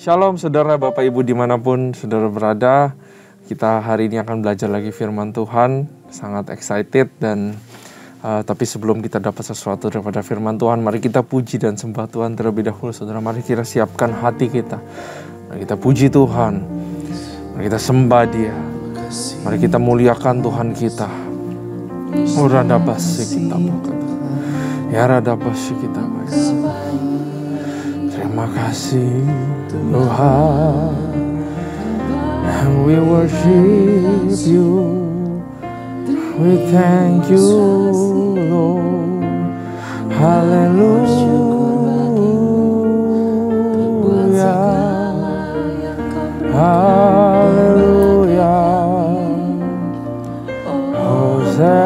Shalom saudara, Bapak Ibu dimanapun saudara berada. Kita hari ini akan belajar lagi firman Tuhan. Sangat excited dan tapi sebelum kita dapat sesuatu daripada firman Tuhan, mari kita puji dan sembah Tuhan terlebih dahulu saudara. Mari kita siapkan hati kita. Mari kita puji Tuhan. Mari kita sembah Dia. Mari kita muliakan Tuhan kita. Rada basi kita berkata. Ya rada basi kita berkata. Terima kasih Tuhan, and we worship you, we thank you Lord, haleluya, haleluya, Hosana,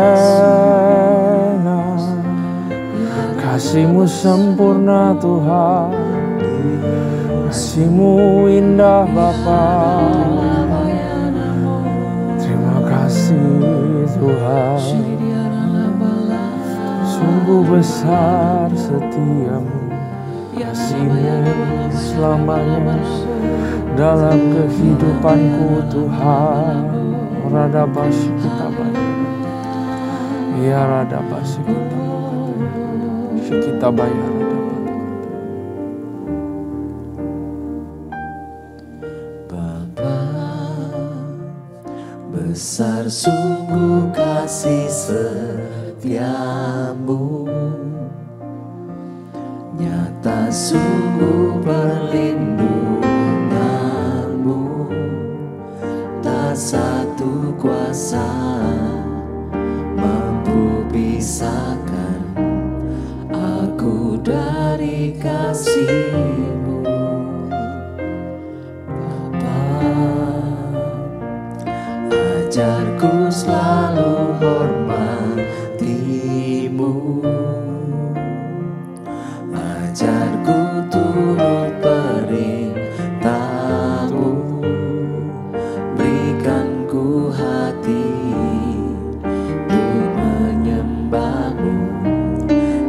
kasih-Mu sempurna Tuhan, kasih-Mu indah Bapa. Terima kasih Tuhan, sungguh besar setiamu, kasih-Mu selamanya dalam kehidupanku Tuhan. Rada basi kita bayar, ya rada basi kita bayar. Besar sungguh kasih setiamu, nyata sungguh perlindunganmu, tak satu kuasa mampu pisahkan aku dari kasih-Mu. Ajarku selalu hormati-Mu, ajarku turut perintah-Mu, berikan ku hati untuk menyembah-Mu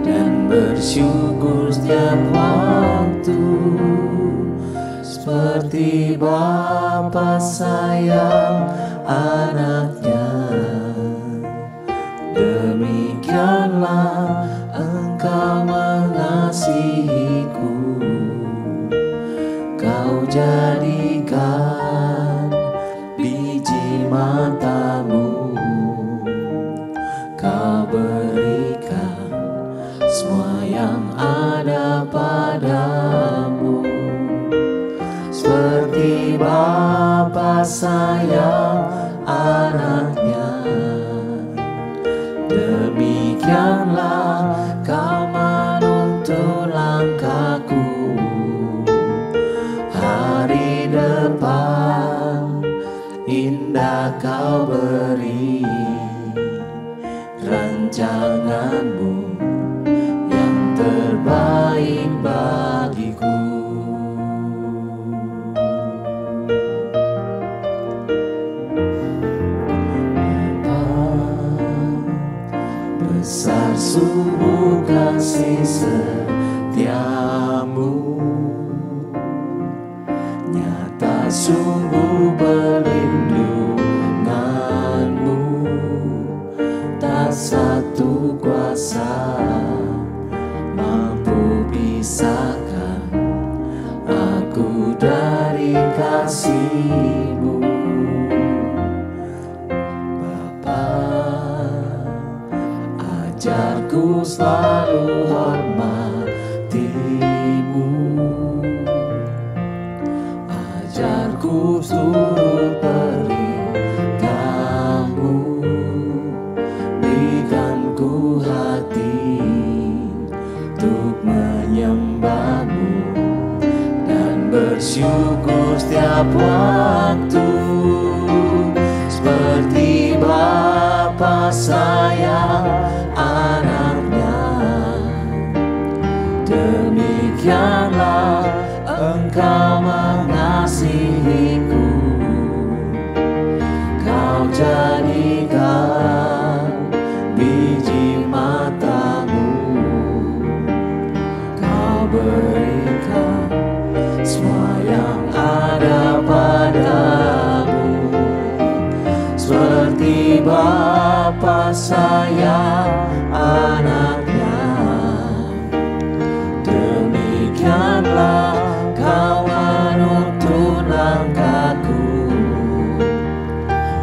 dan bersyukur setiap waktu, seperti Bapa sayang anaknya, demikianlah Engkau mengasihiku. Kau jadikan biji mata-Mu, Kau berikan semua yang ada padamu, seperti Bapa sayang anaknya, demikianlah Kau menuntun langkahku. Hari depan indah Kau beri, rancangan-Mu yang terbaik bagiku. Besar sungguh kasih setiamu, nyata sungguh perlindunganmu, tak satu kuasa mampu pisahkan aku dari kasih-Mu. Ajarku selalu hormati-Mu, ajarku turut perintah-Mu, berikan ku hati untuk menyembah-Mu dan bersyukur setiap waktu, seperti Bapa sayang anaknya, demikianlah Engkau mengasihiku. Kau jadikan biji mata-Mu, Kau berikan semua yang Bapa sayang anaknya, demikianlah kau menuntun langkahku.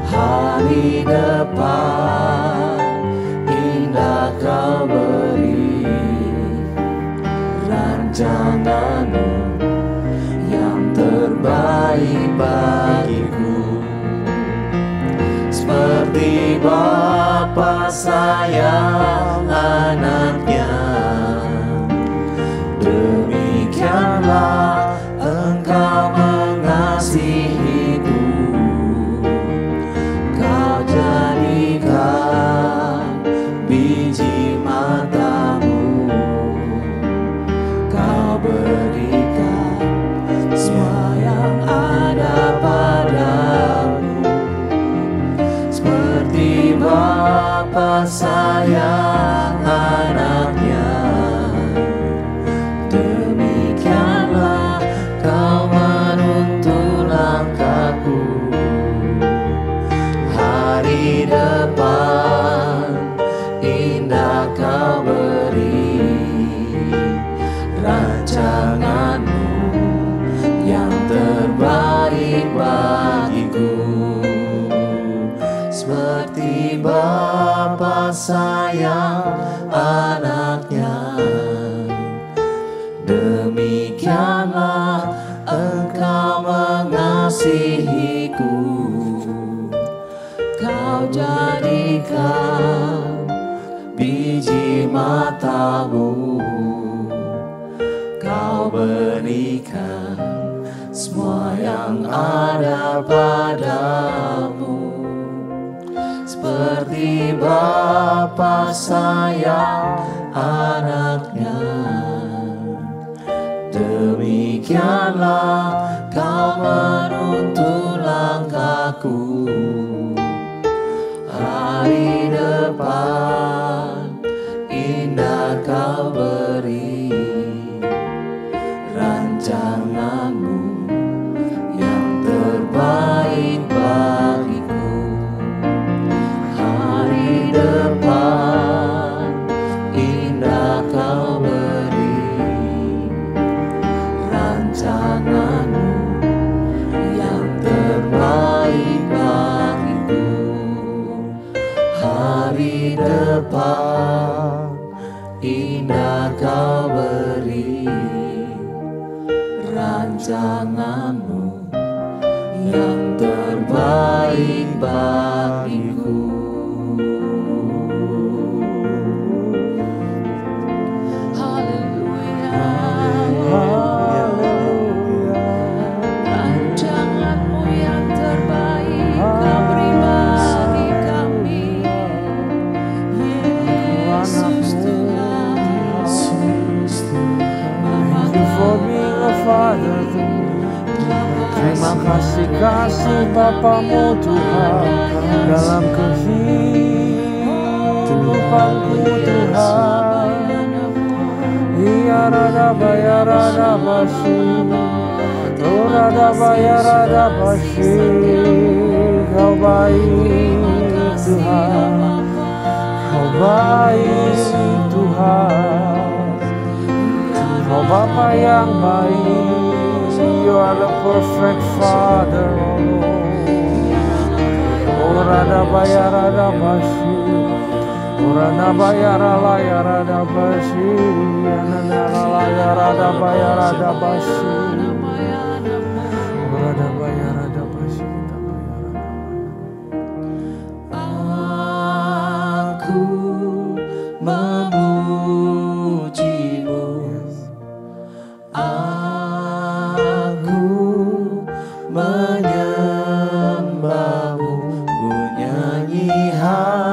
Hari depan indah kau beri, rancanganmu yang terbaik bagiku. Seperti Bapa sayang anaknya, demikianlah Engkau mengasihiku. Kau jadikan biji matamu, kau berikan semua yang ada padamu. Seperti Bapa sayang anaknya, demikianlah kau menuntun langkahku. Hari depan indah kau beri, rancanganmu yang terbaik bagiku. Seperti Bapa sayang anaknya, demikianlah Engkau mengasihiku. Kau jadikan biji matamu, kau berikan semua yang ada padamu. Seperti Bapa sayang anaknya, demikianlah kau menuntun langkahku. Hari depan indah kau beri, rancanganmu yang terbaik bagiku. Hari depan indah kau beri, rancanganmu yang terbaik bagiku. Hari depan indah kau beri, rancanganmu yang terbaik bagiku. Haleluya, rancanganmu yang terbaik kau beri bagi kami. Yesus Tuhan, Thank you for being a father to me. Terima kasih Bapamu Tuhan dalam kehidupanku Tuhan. Iya rada bayar rada basi, oh rada bayar rada basi. Kau baik Tuhan, kau baik Tuhan, kau Bapa yang baik. You are the perfect Father, oh Lord. Oh rada bayar rada basi, oh rada bayar raya rada basi, raya rada bayar rada basi, oh rada bayar rada basi, kita bayar rada bayar. Aku memujimu, aku menyembahmu, ku nyanyi haleluya.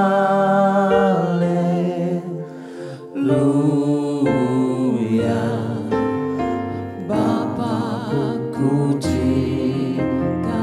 Bapa ku cinta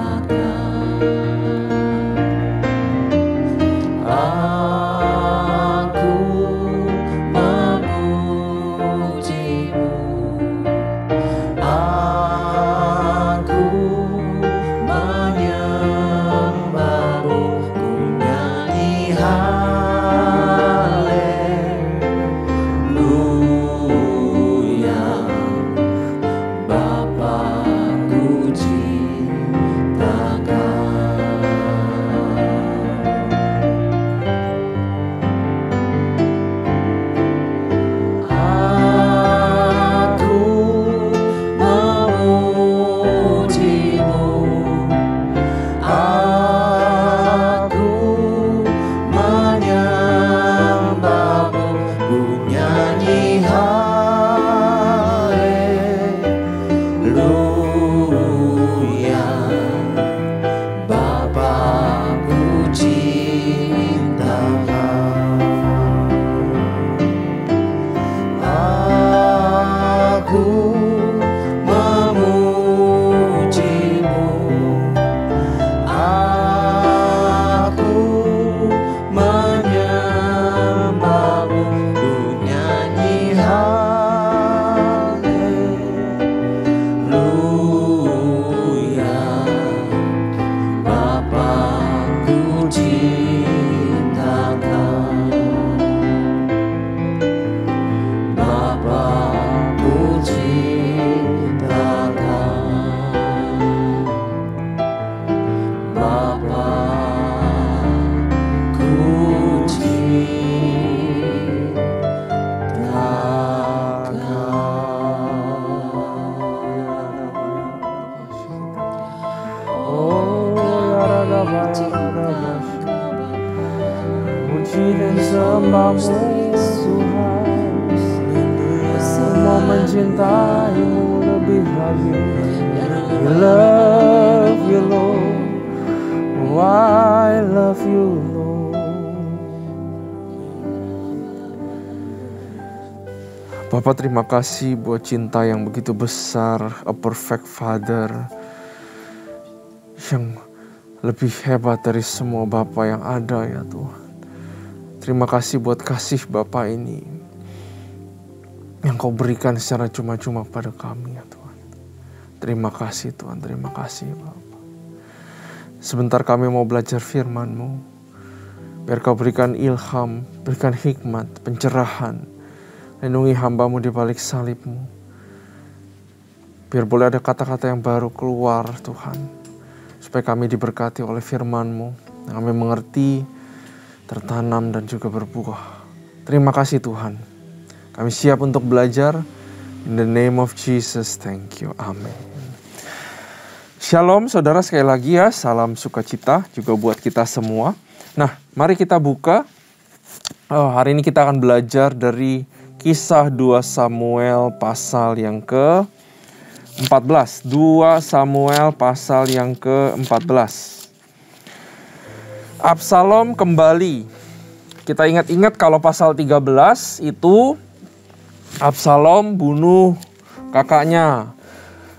hambamu Tuhan, mau mencintaimu lebih lagi. We love you Lord, oh I love you Lord. Bapak, terima kasih buat cinta yang begitu besar, a perfect father, yang lebih hebat dari semua Bapa yang ada ya Tuhan. Terima kasih buat kasih Bapa ini yang Kau berikan secara cuma-cuma pada kami ya Tuhan. Terima kasih Tuhan, terima kasih Bapa. Sebentar kami mau belajar firman-Mu. Biar Kau berikan ilham, berikan hikmat, pencerahan. Lindungi hamba-Mu di balik salib-Mu. Biar boleh ada kata-kata yang baru keluar Tuhan. Supaya kami diberkati oleh firman-Mu, kami mengerti, tertanam dan juga berbuah. Terima kasih Tuhan. Kami siap untuk belajar. In the name of Jesus, thank you. Amin. Shalom saudara, sekali lagi ya, salam sukacita juga buat kita semua. Nah, mari kita buka. Hari ini kita akan belajar dari Kisah 2 Samuel pasal yang ke-14. 2 Samuel pasal yang ke-14. Absalom kembali. Kita ingat-ingat kalau pasal 13 itu Absalom bunuh kakaknya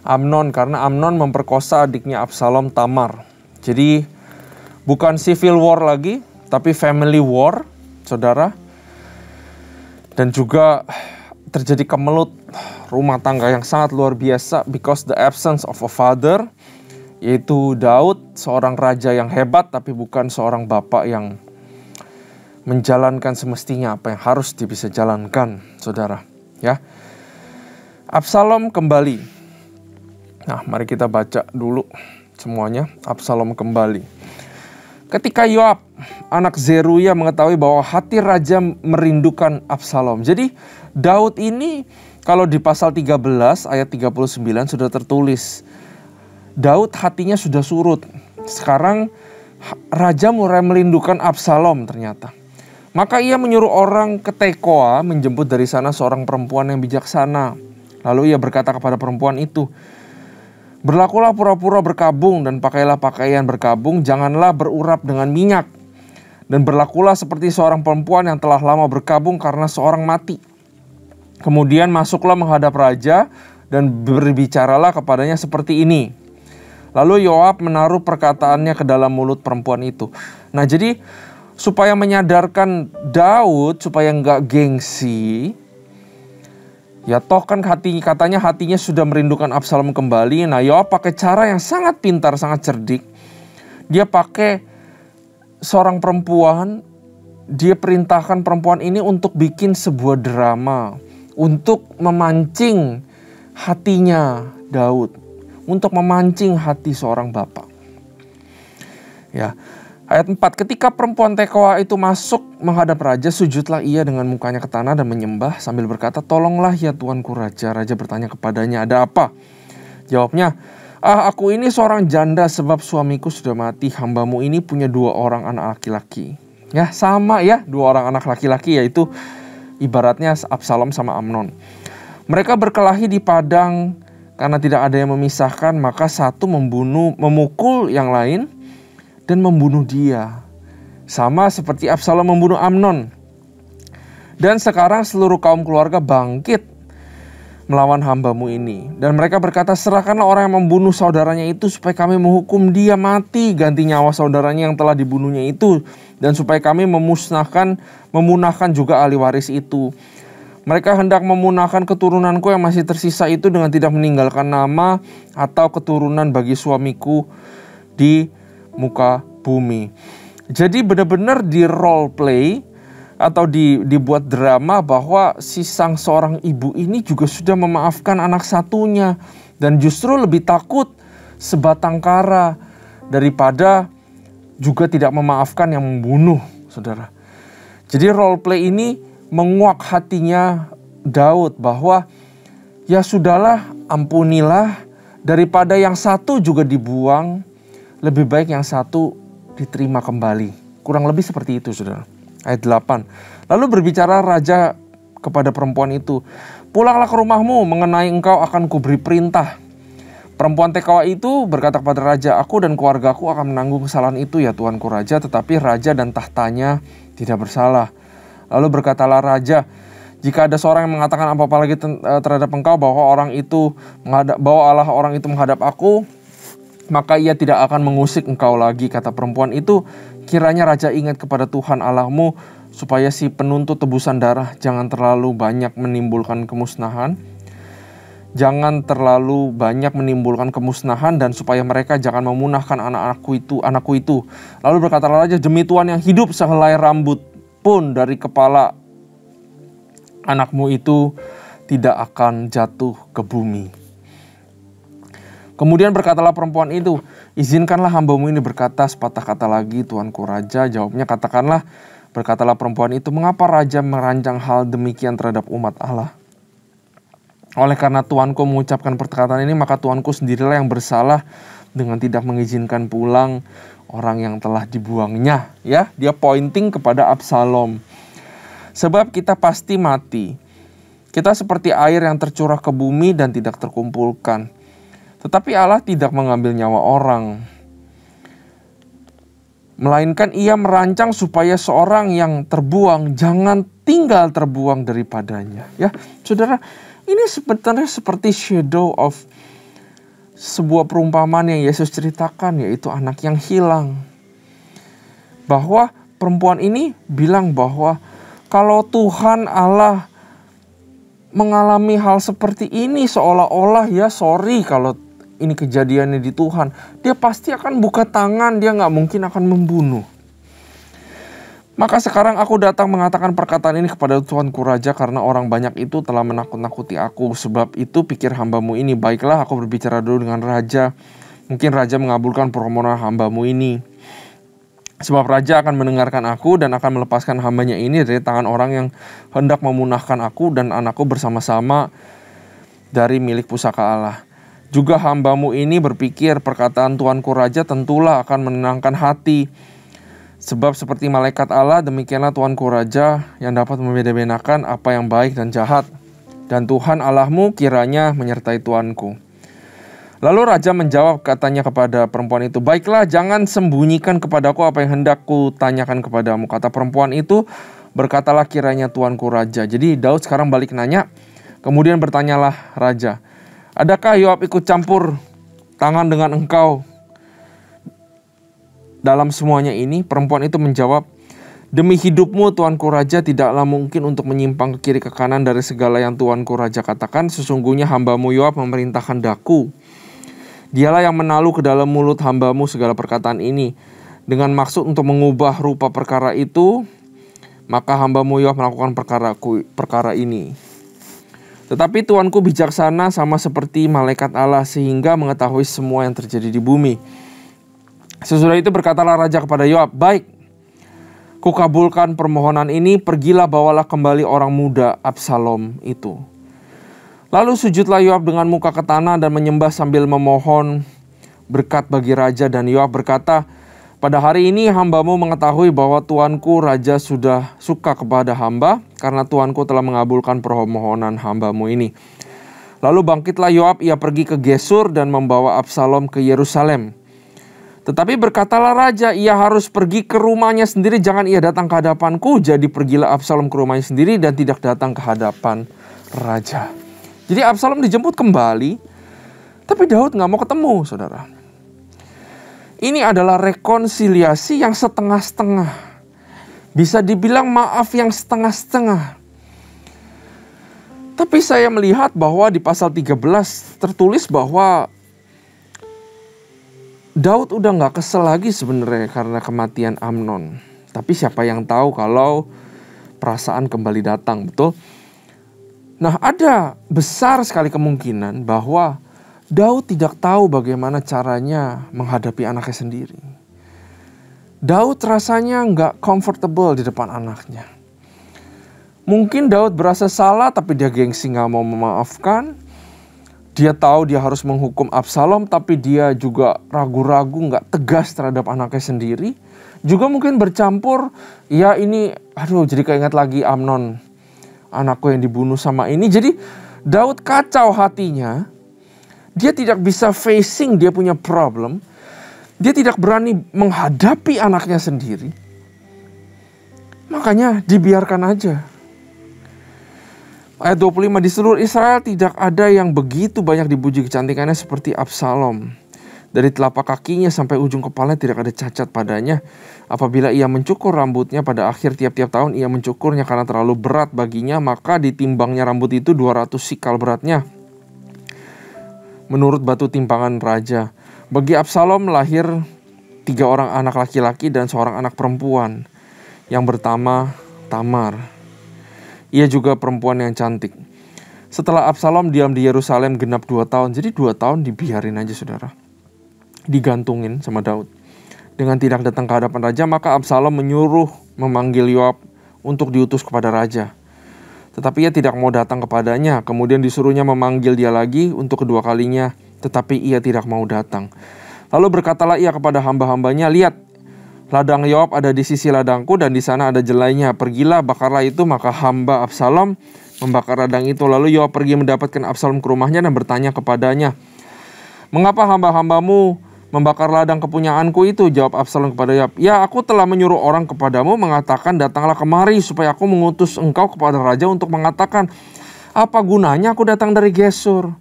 Amnon karena Amnon memperkosa adiknya Absalom, Tamar. Jadi bukan civil war lagi, tapi family war, saudara. Dan juga terjadi kemelut rumah tangga yang sangat luar biasa because the absence of a father, yaitu Daud, seorang raja yang hebat tapi bukan seorang bapak yang menjalankan semestinya apa yang harus dia bisa jalankan, saudara. Ya, Absalom kembali. Nah, mari kita baca dulu semuanya. Absalom kembali. Ketika Yoab, anak Zeruya, mengetahui bahwa hati raja merindukan Absalom. Jadi Daud ini kalau di pasal 13 ayat 39 sudah tertulis, Daud hatinya sudah surut. Sekarang raja mulai merindukan Absalom ternyata. Maka ia menyuruh orang ke Tekoa menjemput dari sana seorang perempuan yang bijaksana. Lalu ia berkata kepada perempuan itu, "Berlakulah pura-pura berkabung dan pakailah pakaian berkabung, janganlah berurap dengan minyak. Dan berlakulah seperti seorang perempuan yang telah lama berkabung karena seorang mati. Kemudian masuklah menghadap raja dan berbicaralah kepadanya seperti ini." Lalu Yoab menaruh perkataannya ke dalam mulut perempuan itu. Nah, jadi supaya menyadarkan Daud supaya nggak gengsi, ya toh kan katanya hatinya sudah merindukan Absalom kembali. Nah, Yoab pakai cara yang sangat pintar, sangat cerdik. Dia pakai seorang perempuan, dia perintahkan perempuan ini untuk bikin sebuah drama, untuk memancing hatinya Daud, untuk memancing hati seorang bapak. Ya, ayat 4, ketika perempuan Tekoa itu masuk menghadap raja, sujudlah ia dengan mukanya ke tanah dan menyembah sambil berkata, "Tolonglah ya tuanku raja." Raja bertanya kepadanya, "Ada apa?" Jawabnya, "Aku ini seorang janda sebab suamiku sudah mati. Hambamu ini punya 2 orang anak laki-laki." Ya, sama ya, 2 orang anak laki-laki, yaitu ibaratnya Absalom sama Amnon. Mereka berkelahi di padang karena tidak ada yang memisahkan, maka satu memukul yang lain dan membunuh dia. Sama seperti Absalom membunuh Amnon. Dan sekarang seluruh kaum keluarga bangkit melawan hambamu ini. Dan mereka berkata, "Serahkanlah orang yang membunuh saudaranya itu supaya kami menghukum dia mati ganti nyawa saudaranya yang telah dibunuhnya itu. Dan supaya kami memunahkan juga ahli waris itu. Mereka hendak memunahkan keturunanku yang masih tersisa itu dengan tidak meninggalkan nama atau keturunan bagi suamiku di muka bumi." Jadi benar-benar di role play atau dibuat drama bahwa si sang seorang ibu ini juga sudah memaafkan anak satunya dan justru lebih takut sebatang kara daripada juga tidak memaafkan yang membunuh, saudara. Jadi role play ini menguak hatinya Daud bahwa ya sudahlah, ampunilah, daripada yang satu juga dibuang, lebih baik yang satu diterima kembali. Kurang lebih seperti itu, saudara. Ayat 8. Lalu berbicara raja kepada perempuan itu, "Pulanglah ke rumahmu, mengenai engkau akan kuberi perintah." Perempuan TKW itu berkata kepada raja, "Aku dan keluargaku akan menanggung kesalahan itu ya Tuanku Raja, tetapi raja dan tahtanya tidak bersalah." Lalu berkatalah raja, "Jika ada seorang yang mengatakan apa-apa lagi terhadap engkau, bahwa Allah orang itu menghadap aku, maka ia tidak akan mengusik engkau lagi." Kata perempuan itu, "Kiranya raja ingat kepada Tuhan Allahmu, supaya si penuntut tebusan darah jangan terlalu banyak menimbulkan kemusnahan. Jangan terlalu banyak menimbulkan kemusnahan, dan supaya mereka jangan memunahkan anakku itu. Lalu berkatalah raja, "Demi Tuhan yang hidup, sehelai rambut pun dari kepala anakmu itu tidak akan jatuh ke bumi." Kemudian berkatalah perempuan itu, "Izinkanlah hambamu ini berkata sepatah kata lagi, Tuanku Raja." Jawabnya, "Katakanlah." Berkatalah perempuan itu, "Mengapa raja merancang hal demikian terhadap umat Allah? Oleh karena tuanku mengucapkan perkataan ini, maka tuanku sendirilah yang bersalah dengan tidak mengizinkan pulang orang yang telah dibuangnya." Ya, dia pointing kepada Absalom. "Sebab kita pasti mati. Kita seperti air yang tercurah ke bumi dan tidak terkumpulkan. Tetapi Allah tidak mengambil nyawa orang, melainkan Ia merancang supaya seorang yang terbuang jangan tinggal terbuang daripadanya." Ya, saudara, ini sebenarnya seperti shadow of sebuah perumpamaan yang Yesus ceritakan, yaitu anak yang hilang. Bahwa perempuan ini bilang bahwa kalau Tuhan Allah mengalami hal seperti ini, seolah-olah ya sorry kalau ini kejadiannya di Tuhan, dia pasti akan buka tangan, dia gak mungkin akan membunuh. "Maka sekarang aku datang mengatakan perkataan ini kepada Tuanku Raja, karena orang banyak itu telah menakut-nakuti aku. Sebab itu pikir hambamu ini, baiklah aku berbicara dulu dengan raja. Mungkin raja mengabulkan permohonan hambamu ini. Sebab raja akan mendengarkan aku dan akan melepaskan hambanya ini dari tangan orang yang hendak memunahkan aku dan anakku bersama-sama dari milik pusaka Allah. Juga hambamu ini berpikir perkataan Tuanku Raja tentulah akan menenangkan hati. Sebab seperti malaikat Allah, demikianlah Tuanku Raja yang dapat membeda-bedakan apa yang baik dan jahat. Dan Tuhan Allahmu kiranya menyertai tuanku." Lalu raja menjawab, katanya kepada perempuan itu, "Baiklah, jangan sembunyikan kepadaku apa yang hendak ku tanyakan kepadamu." Kata perempuan itu, "Berkatalah kiranya Tuanku Raja." Jadi Daud sekarang balik nanya. Kemudian bertanyalah raja, "Adakah Yoab ikut campur tangan dengan engkau dalam semuanya ini?" Perempuan itu menjawab, "Demi hidupmu Tuanku Raja, tidaklah mungkin untuk menyimpang ke kiri ke kanan dari segala yang Tuanku Raja katakan. Sesungguhnya hambamu Yoab memerintahkan daku. Dialah yang menaluh ke dalam mulut hambamu segala perkataan ini, dengan maksud untuk mengubah rupa perkara itu. Maka hambamu Yoab melakukan perkara ini. Tetapi Tuanku bijaksana sama seperti malaikat Allah, sehingga mengetahui semua yang terjadi di bumi." Sesudah itu berkatalah raja kepada Yoab, "Baik, kukabulkan permohonan ini, pergilah bawalah kembali orang muda Absalom itu." Lalu sujudlah Yoab dengan muka ke tanah dan menyembah sambil memohon berkat bagi raja. Dan Yoab berkata, "Pada hari ini hambamu mengetahui bahwa tuanku raja sudah suka kepada hamba, karena tuanku telah mengabulkan permohonan hambamu ini." Lalu bangkitlah Yoab, ia pergi ke Gesur dan membawa Absalom ke Yerusalem. Tetapi berkatalah raja, ia harus pergi ke rumahnya sendiri, jangan ia datang ke hadapanku. Jadi pergilah Absalom ke rumahnya sendiri dan tidak datang ke hadapan raja. Jadi Absalom dijemput kembali, tapi Daud gak mau ketemu, saudara. Ini adalah rekonsiliasi yang setengah-setengah. Bisa dibilang maaf yang setengah-setengah. Tapi saya melihat bahwa di pasal 13 tertulis bahwa Daud udah gak kesel lagi sebenarnya karena kematian Amnon. Tapi siapa yang tahu kalau perasaan kembali datang, betul? Nah, ada besar sekali kemungkinan bahwa Daud tidak tahu bagaimana caranya menghadapi anaknya sendiri. Daud rasanya nggak comfortable di depan anaknya. Mungkin Daud berasa salah tapi dia gengsi nggak mau memaafkan. Dia tahu dia harus menghukum Absalom, tapi dia juga ragu-ragu, nggak tegas terhadap anaknya sendiri. Juga mungkin bercampur, ya ini, jadi keinget lagi Amnon, anakku yang dibunuh sama ini. Jadi Daud kacau hatinya. Dia tidak bisa facing dia punya problem. Dia tidak berani menghadapi anaknya sendiri. Makanya dibiarkan aja. Ayat 25, di seluruh Israel tidak ada yang begitu banyak dipuji kecantikannya seperti Absalom. Dari telapak kakinya sampai ujung kepalanya tidak ada cacat padanya. Apabila ia mencukur rambutnya pada akhir tiap-tiap tahun, ia mencukurnya karena terlalu berat baginya, maka ditimbangnya rambut itu 200 sikal beratnya. Menurut batu timbangan raja. Bagi Absalom lahir 3 orang anak laki-laki dan seorang anak perempuan. Yang pertama Tamar. Ia juga perempuan yang cantik. Setelah Absalom diam di Yerusalem genap 2 tahun. Jadi 2 tahun dibiarin aja saudara. Digantungin sama Daud. Dengan tidak datang ke hadapan raja, maka Absalom menyuruh memanggil Yoab untuk diutus kepada raja. Tetapi ia tidak mau datang kepadanya. Kemudian disuruhnya memanggil dia lagi untuk kedua kalinya. Tetapi ia tidak mau datang. Lalu berkatalah ia kepada hamba-hambanya, lihat, ladang Yoab ada di sisi ladangku dan di sana ada jelainya. Pergilah, bakarlah itu. Maka hamba Absalom membakar ladang itu. Lalu Yoab pergi mendapatkan Absalom ke rumahnya dan bertanya kepadanya, mengapa hamba-hambamu membakar ladang kepunyaanku itu? Jawab Absalom kepada Yoab, ya aku telah menyuruh orang kepadamu mengatakan, datanglah kemari supaya aku mengutus engkau kepada raja untuk mengatakan, apa gunanya aku datang dari Gesur?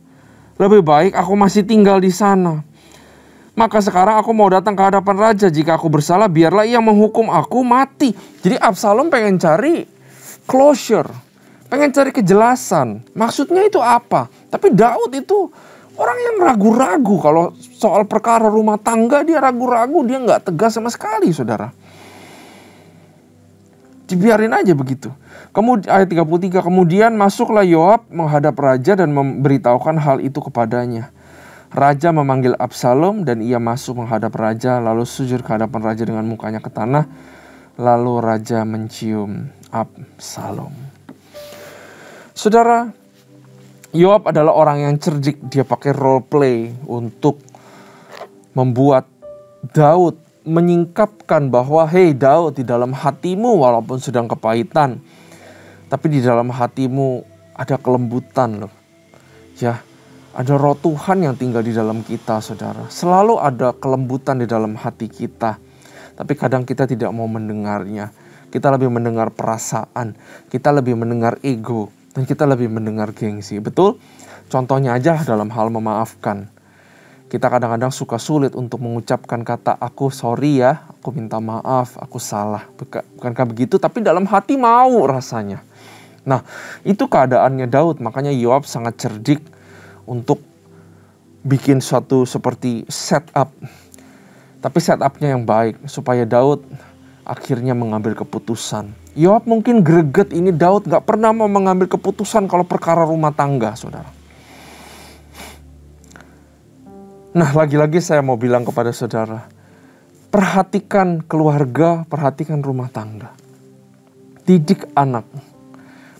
Lebih baik aku masih tinggal di sana. Maka sekarang aku mau datang ke hadapan raja. Jika aku bersalah, biarlah ia menghukum aku mati. Jadi Absalom pengen cari closure, pengen cari kejelasan. Maksudnya itu apa? Tapi Daud itu orang yang ragu-ragu. Kalau soal perkara rumah tangga, dia ragu-ragu. Dia nggak tegas sama sekali, saudara. Dibiarin aja begitu. Kemudian ayat 33, kemudian masuklah Yoab menghadap raja dan memberitahukan hal itu kepadanya. Raja memanggil Absalom dan ia masuk menghadap raja, lalu sujud ke hadapan raja dengan mukanya ke tanah. Lalu raja mencium Absalom. Saudara, Yoab adalah orang yang cerdik. Dia pakai role play untuk membuat Daud menyingkapkan bahwa, hei Daud, di dalam hatimu walaupun sedang kepahitan, tapi di dalam hatimu ada kelembutan loh. Ya, ada roh Tuhan yang tinggal di dalam kita, saudara. Selalu ada kelembutan di dalam hati kita. Tapi kadang kita tidak mau mendengarnya. Kita lebih mendengar perasaan. Kita lebih mendengar ego. Dan kita lebih mendengar gengsi. Betul? Contohnya aja dalam hal memaafkan. Kita kadang-kadang suka sulit untuk mengucapkan kata, aku sorry ya, aku minta maaf, aku salah. Bukankah begitu? Tapi dalam hati mau rasanya. Nah, itu keadaannya Daud. Makanya Yoab sangat cerdik untuk bikin suatu seperti setup. Tapi setupnya yang baik. Supaya Daud akhirnya mengambil keputusan. Yoab mungkin greget, ini Daud gak pernah mau mengambil keputusan kalau perkara rumah tangga, saudara. Nah, lagi-lagi saya mau bilang kepada saudara, perhatikan keluarga, perhatikan rumah tangga. Didik anak.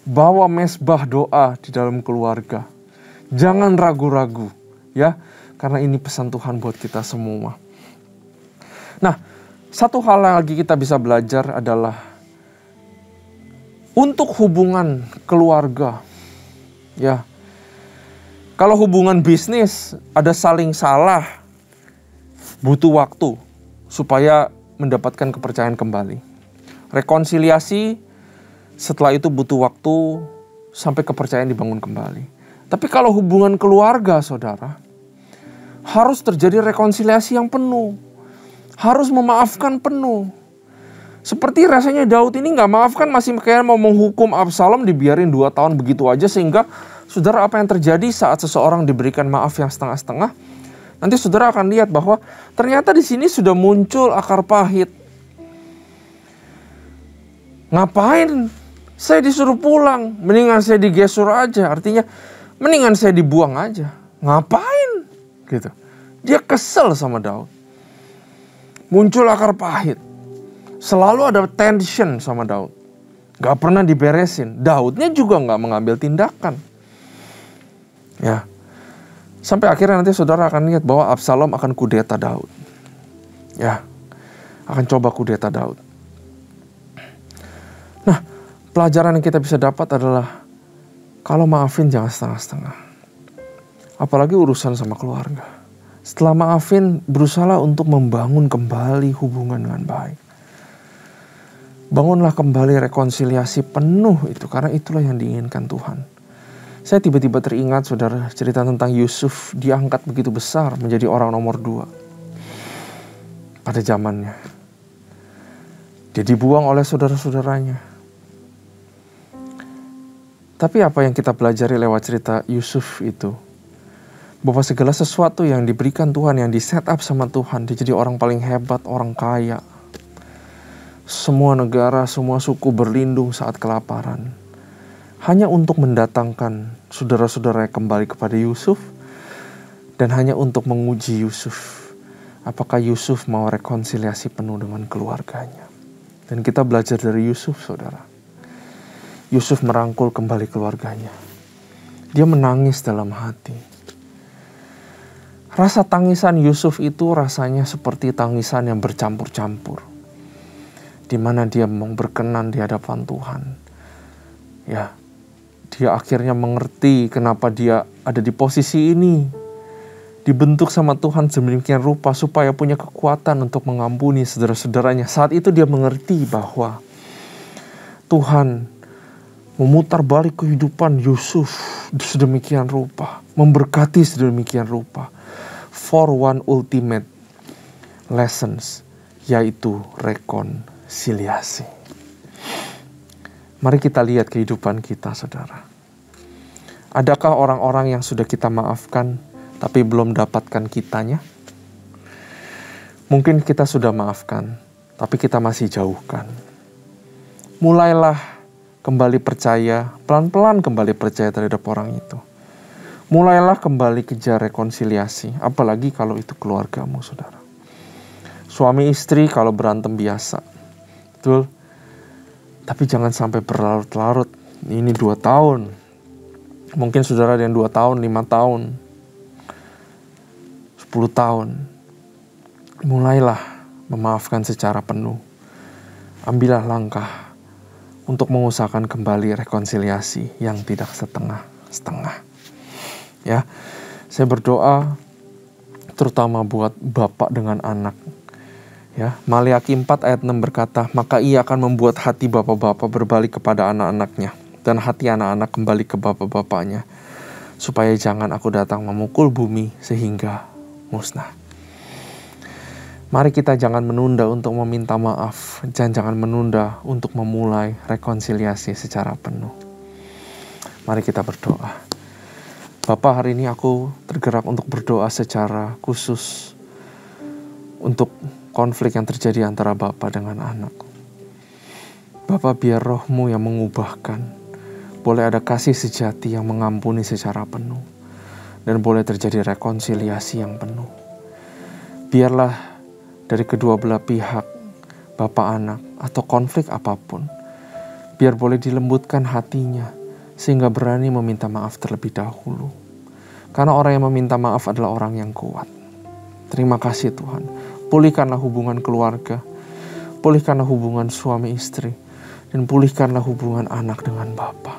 Bawa mesbah doa di dalam keluarga. Jangan ragu-ragu, ya, karena ini pesan Tuhan buat kita semua. Nah, satu hal yang lagi kita bisa belajar adalah untuk hubungan keluarga, ya. Kalau hubungan bisnis ada saling salah, butuh waktu supaya mendapatkan kepercayaan kembali. Rekonsiliasi, setelah itu butuh waktu sampai kepercayaan dibangun kembali. Tapi kalau hubungan keluarga, saudara, harus terjadi rekonsiliasi yang penuh. Harus memaafkan penuh. Seperti rasanya Daud ini gak maafkan, masih kayak mau menghukum Absalom, dibiarin 2 tahun begitu aja. Sehingga, saudara, apa yang terjadi saat seseorang diberikan maaf yang setengah-setengah? Nanti saudara akan lihat bahwa ternyata di sini sudah muncul akar pahit. Ngapain saya disuruh pulang? Mendingan saya di Gesur aja. Artinya, mendingan saya dibuang aja. Ngapain? Gitu. Dia kesel sama Daud. Muncul akar pahit. Selalu ada tension sama Daud. Gak pernah diberesin. Daudnya juga gak mengambil tindakan. Ya. Sampai akhirnya nanti saudara akan lihat bahwa Absalom akan kudeta Daud. Ya, akan coba kudeta Daud. Nah, pelajaran yang kita bisa dapat adalah kalau maafin jangan setengah-setengah. Apalagi urusan sama keluarga. Setelah maafin, berusahalah untuk membangun kembali hubungan dengan baik. Bangunlah kembali rekonsiliasi penuh itu, karena itulah yang diinginkan Tuhan. Saya tiba-tiba teringat saudara cerita tentang Yusuf, diangkat begitu besar menjadi orang nomor 2 pada zamannya. Dia dibuang oleh saudara-saudaranya. Tapi apa yang kita pelajari lewat cerita Yusuf itu? Bahwa segala sesuatu yang diberikan Tuhan, yang di set up sama Tuhan, dia jadi orang paling hebat, orang kaya. Semua negara, semua suku berlindung saat kelaparan. Hanya untuk mendatangkan saudara-saudara kembali kepada Yusuf. Dan hanya untuk menguji Yusuf. Apakah Yusuf mau rekonsiliasi penuh dengan keluarganya. Dan kita belajar dari Yusuf, saudara. Yusuf merangkul kembali keluarganya. Dia menangis dalam hati. Rasa tangisan Yusuf itu rasanya seperti tangisan yang bercampur-campur. Di mana dia mau berkenan di hadapan Tuhan. Ya, dia akhirnya mengerti kenapa dia ada di posisi ini. Dibentuk sama Tuhan sedemikian rupa supaya punya kekuatan untuk mengampuni saudara-saudaranya. Saat itu dia mengerti bahwa Tuhan memutar balik kehidupan Yusuf sedemikian rupa. Memberkati sedemikian rupa. For one ultimate lessons, yaitu rekonsiliasi. Mari kita lihat kehidupan kita, saudara. Adakah orang-orang yang sudah kita maafkan, tapi belum dapatkan kitanya? Mungkin kita sudah maafkan, tapi kita masih jauhkan. Mulailah kembali percaya, pelan-pelan kembali percaya terhadap orang itu. Mulailah kembali kejar rekonsiliasi, apalagi kalau itu keluargamu, saudara. Suami istri kalau berantem biasa, betul? Tapi jangan sampai berlarut-larut. Ini 2 tahun. Mungkin saudara ada yang 2 tahun, 5 tahun, 10 tahun. Mulailah memaafkan secara penuh. Ambillah langkah untuk mengusahakan kembali rekonsiliasi yang tidak setengah-setengah. Ya, saya berdoa terutama buat bapak dengan anak. Ya, Maliaki 4 ayat 6 berkata, maka ia akan membuat hati bapak-bapak berbalik kepada anak-anaknya, dan hati anak-anak kembali ke bapak-bapaknya, supaya jangan aku datang memukul bumi sehingga musnah. Mari kita jangan menunda untuk meminta maaf, dan jangan menunda untuk memulai rekonsiliasi secara penuh. Mari kita berdoa. Bapak, hari ini aku tergerak untuk berdoa secara khusus untuk konflik yang terjadi antara Bapak dengan anak. Bapak, biar roh-Mu yang mengubahkan. Boleh ada kasih sejati yang mengampuni secara penuh. Dan boleh terjadi rekonsiliasi yang penuh. Biarlah dari kedua belah pihak, Bapak anak, atau konflik apapun, biar boleh dilembutkan hatinya, sehingga berani meminta maaf terlebih dahulu. Karena orang yang meminta maaf adalah orang yang kuat. Terima kasih Tuhan. Pulihkanlah hubungan keluarga. Pulihkanlah hubungan suami istri. Dan pulihkanlah hubungan anak dengan Bapa.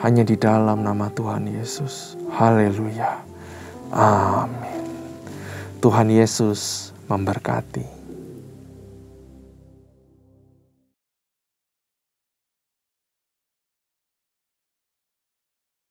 Hanya di dalam nama Tuhan Yesus. Haleluya. Amin. Tuhan Yesus memberkati.